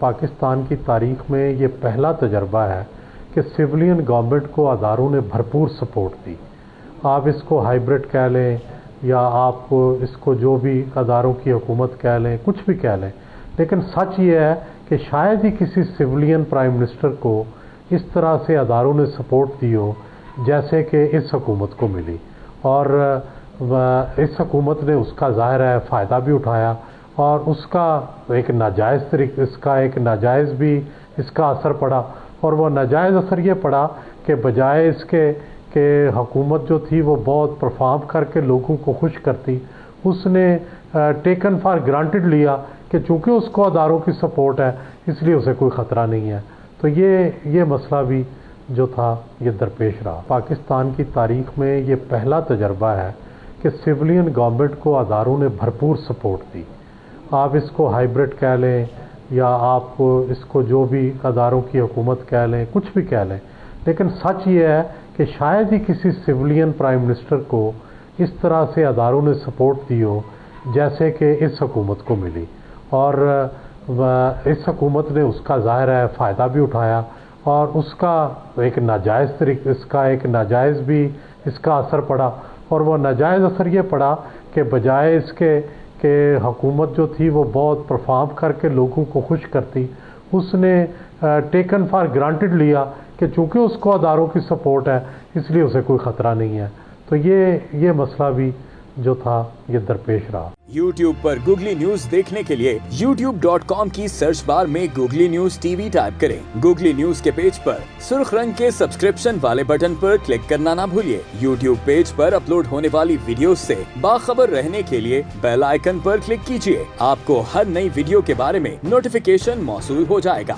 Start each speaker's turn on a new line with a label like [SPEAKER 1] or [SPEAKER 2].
[SPEAKER 1] پاکستان کی تاریخ میں یہ پہلا تجربہ ہے کہ سویلین گورنمنٹ کو اداروں نے بھرپور سپورٹ دی۔ آپ اس کو ہائیبرڈ کہہ لیں یا آپ اس کو جو بھی اداروں کی حکومت کہہ لیں، کچھ بھی کہہ لیں، لیکن سچ یہ ہے کہ شاید ہی کسی سویلین پرائم منسٹر کو اس طرح سے اداروں نے سپورٹ دی ہو جیسے کہ اس حکومت کو ملی، اور اس حکومت نے اس کا ظاہر ہے فائدہ بھی اٹھایا، اور اس کا ایک ناجائز طریقے ایک ناجائز بھی اس کا اثر پڑا، اور وہ ناجائز اثر یہ پڑا کہ بجائے اس کے کہ حکومت جو تھی وہ بہت پرفارم کر کے لوگوں کو خوش کرتی، اس نے ٹیکن فار گرانٹڈ لیا کہ چونکہ اس کو اداروں کی سپورٹ ہے اس لیے اسے کوئی خطرہ نہیں ہے۔ تو یہ مسئلہ بھی جو تھا یہ درپیش رہا۔ پاکستان کی تاریخ میں یہ پہلا تجربہ ہے کہ سویلین گورنمنٹ کو اداروں نے بھرپور سپورٹ دی۔ آپ اس کو ہائیبرڈ کہہ لیں یا آپ اس کو جو بھی اداروں کی حکومت کہہ لیں، کچھ بھی کہہ لیں، لیکن سچ یہ ہے کہ شاید ہی کسی سویلین پرائم منسٹر کو اس طرح سے اداروں نے سپورٹ دی ہو جیسے کہ اس حکومت کو ملی، اور اس حکومت نے اس کا ظاہر ہے فائدہ بھی اٹھایا، اور اس کا ایک ناجائز طریقے ایک ناجائز بھی اس کا اثر پڑا، اور وہ ناجائز اثر یہ پڑا کہ بجائے اس کے کہ حکومت جو تھی وہ بہت پرفارم کر کے لوگوں کو خوش کرتی، اس نے ٹیکن فار گرانٹڈ لیا کہ چونکہ اس کو اداروں کی سپورٹ ہے اس لیے اسے کوئی خطرہ نہیں ہے۔ تو یہ مسئلہ بھی جو تھا یہ درپیش رہا۔
[SPEAKER 2] YouTube پر گوگلی نیوز دیکھنے کے لیے youtube.com کی سرچ بار میں googly news T V type کریں۔ گوگلی نیوز کے پیج پر سرخ رنگ کے سبسکرپشن والے بٹن پر کلک کرنا نہ بھولیے۔ YouTube پیج پر اپلوڈ ہونے والی ویڈیوز سے باخبر رہنے کے لیے بیل آئیکن پر کلک کیجیے۔ آپ کو ہر نئی ویڈیو کے بارے میں نوٹیفیکیشن موصول ہو جائے گا۔